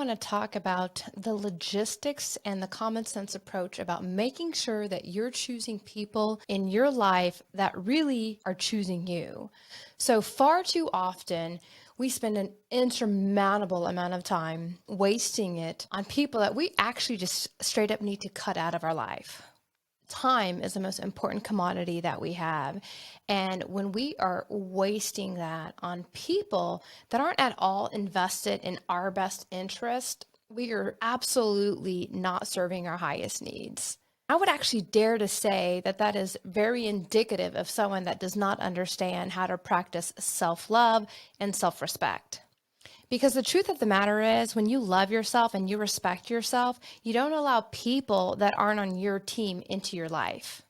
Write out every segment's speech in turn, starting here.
want to talk about the logistics and the common sense approach about making sure that you're choosing people in your life that really are choosing you. So far too often, we spend an insurmountable amount of time wasting it on people that we actually just straight up need to cut out of our life. Time is the most important commodity that we have. And when we are wasting that on people that aren't at all invested in our best interest, we are absolutely not serving our highest needs. I would actually dare to say that that is very indicative of someone that does not understand how to practice self love and self respect. Because the truth of the matter is, when you love yourself and you respect yourself, you don't allow people that aren't on your team into your life.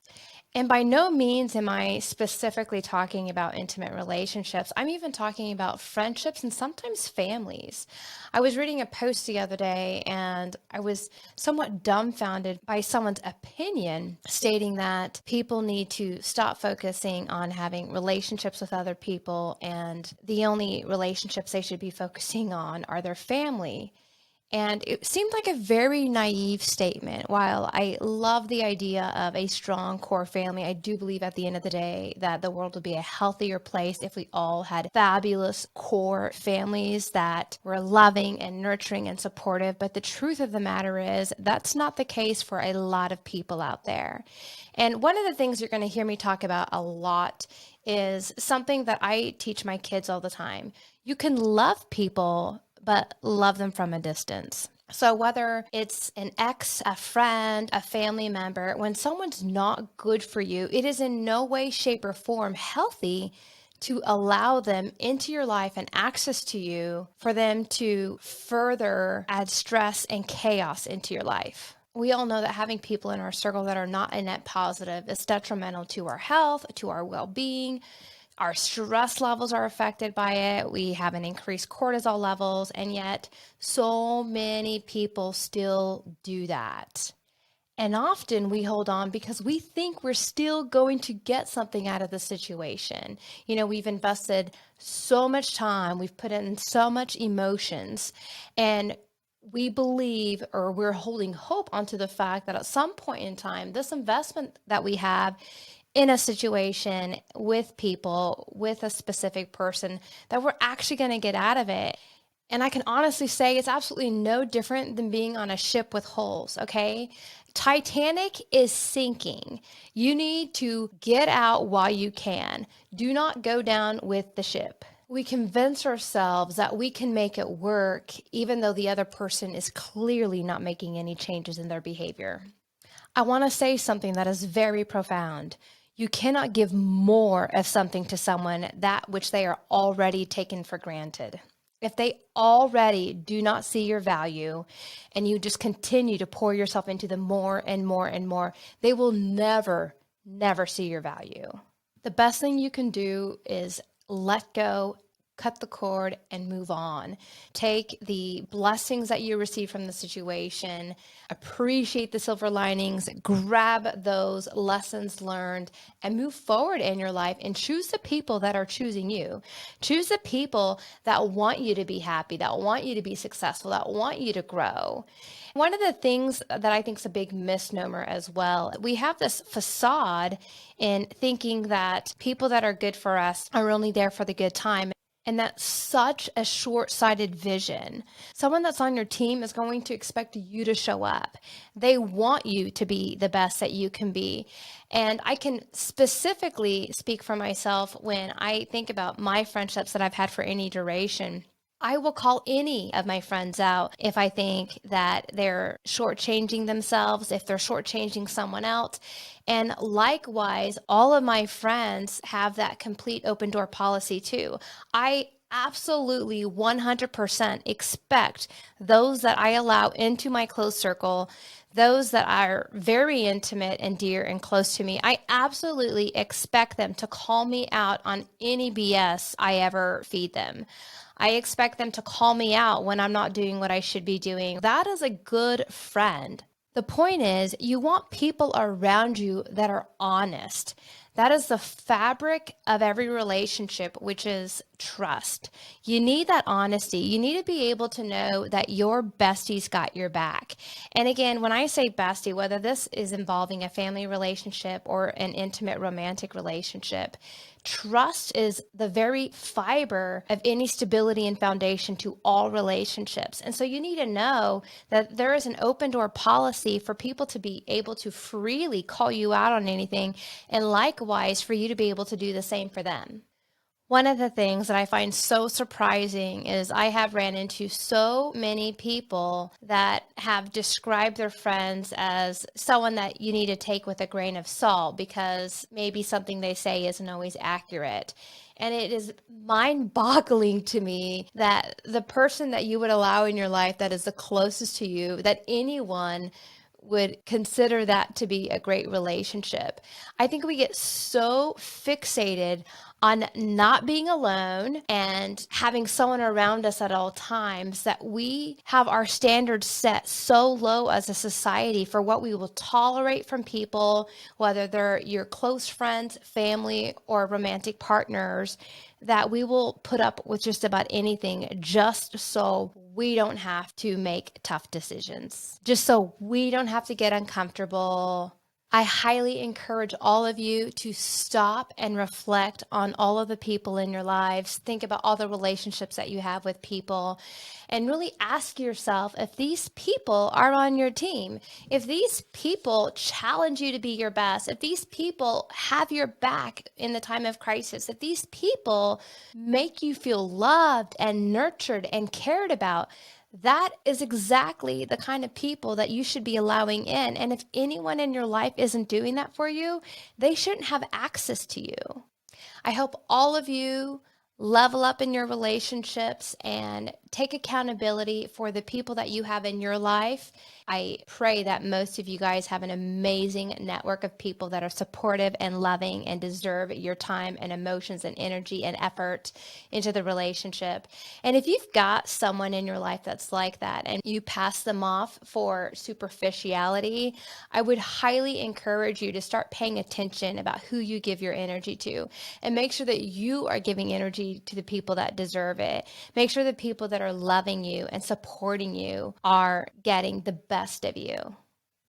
And by no means am I specifically talking about intimate relationships. I'm even talking about friendships and sometimes families. I was reading a post the other day and I was somewhat dumbfounded by someone's opinion stating that people need to stop focusing on having relationships with other people and the only relationships they should be focusing on are their family. And it seemed like a very naive statement. While I love the idea of a strong core family, I do believe at the end of the day that the world would be a healthier place if we all had fabulous core families that were loving and nurturing and supportive. But the truth of the matter is, that's not the case for a lot of people out there. And one of the things you're going to hear me talk about a lot is something that I teach my kids all the time. You can love people, but love them from a distance. So whether it's an ex, a friend, a family member, when someone's not good for you, it is in no way, shape, or form healthy to allow them into your life and access to you for them to further add stress and chaos into your life. We all know that having people in our circle that are not a net positive is detrimental to our health, to our well-being. Our stress levels are affected by it. We have an increased cortisol levels, and yet so many people still do that. And often we hold on because we think we're still going to get something out of the situation. You know, we've invested so much time, we've put in so much emotions, and we believe or we're holding hope onto the fact that at some point in time, this investment that we have in a situation with people, with a specific person, that we're actually going to get out of it. And I can honestly say it's absolutely no different than being on a ship with holes, okay? Titanic is sinking. You need to get out while you can. Do not go down with the ship. We convince ourselves that we can make it work, even though the other person is clearly not making any changes in their behavior. I want to say something that is very profound. You cannot give more of something to someone that which they are already taken for granted. If they already do not see your value and you just continue to pour yourself into them more and more and more, they will never, never see your value. The best thing you can do is let go, cut the cord, and move on. Take the blessings that you receive from the situation, appreciate the silver linings, grab those lessons learned, and move forward in your life and choose the people that are choosing you. Choose the people that want you to be happy, that want you to be successful, that want you to grow. One of the things that I think is a big misnomer as well, we have this facade in thinking that people that are good for us are only there for the good time. And that's such a short-sighted vision. Someone that's on your team is going to expect you to show up. They want you to be the best that you can be. And I can specifically speak for myself when I think about my friendships that I've had for any duration. I will call any of my friends out if I think that they're shortchanging themselves, if they're shortchanging someone else. And likewise, all of my friends have that complete open door policy too. I absolutely 100% expect those that I allow into my close circle, those that are very intimate and dear and close to me, I absolutely expect them to call me out on any BS I ever feed them. I expect them to call me out when I'm not doing what I should be doing. That is a good friend. The point is, you want people around you that are honest, That is the fabric of every relationship, which is trust. You need that honesty. You need to be able to know that your bestie's got your back. And again, when I say bestie, whether this is involving a family relationship or an intimate romantic relationship, trust is the very fiber of any stability and foundation to all relationships. And so you need to know that there is an open door policy for people to be able to freely call you out on anything, and likewise for you to be able to do the same for them. One of the things that I find so surprising is I have ran into so many people that have described their friends as someone that you need to take with a grain of salt because maybe something they say isn't always accurate. And it is mind boggling to me that the person that you would allow in your life that is the closest to you, that anyone would consider that to be a great relationship. I think we get so fixated on not being alone and having someone around us at all times that we have our standards set so low as a society for what we will tolerate from people, whether they're your close friends, family, or romantic partners, that we will put up with just about anything just so we don't have to make tough decisions, just so we don't have to get uncomfortable. I highly encourage all of you to stop and reflect on all of the people in your lives. Think about all the relationships that you have with people and really ask yourself if these people are on your team, if these people challenge you to be your best, if these people have your back in the time of crisis, if these people make you feel loved and nurtured and cared about. That is exactly the kind of people that you should be allowing in. And if anyone in your life isn't doing that for you, they shouldn't have access to you. I hope all of you level up in your relationships and take accountability for the people that you have in your life. I pray that most of you guys have an amazing network of people that are supportive and loving and deserve your time and emotions and energy and effort into the relationship. And if you've got someone in your life that's like that and you pass them off for superficiality, I would highly encourage you to start paying attention about who you give your energy to and make sure that you are giving energy to the people that deserve it. Make sure the people that are loving you and supporting you are getting the best of you.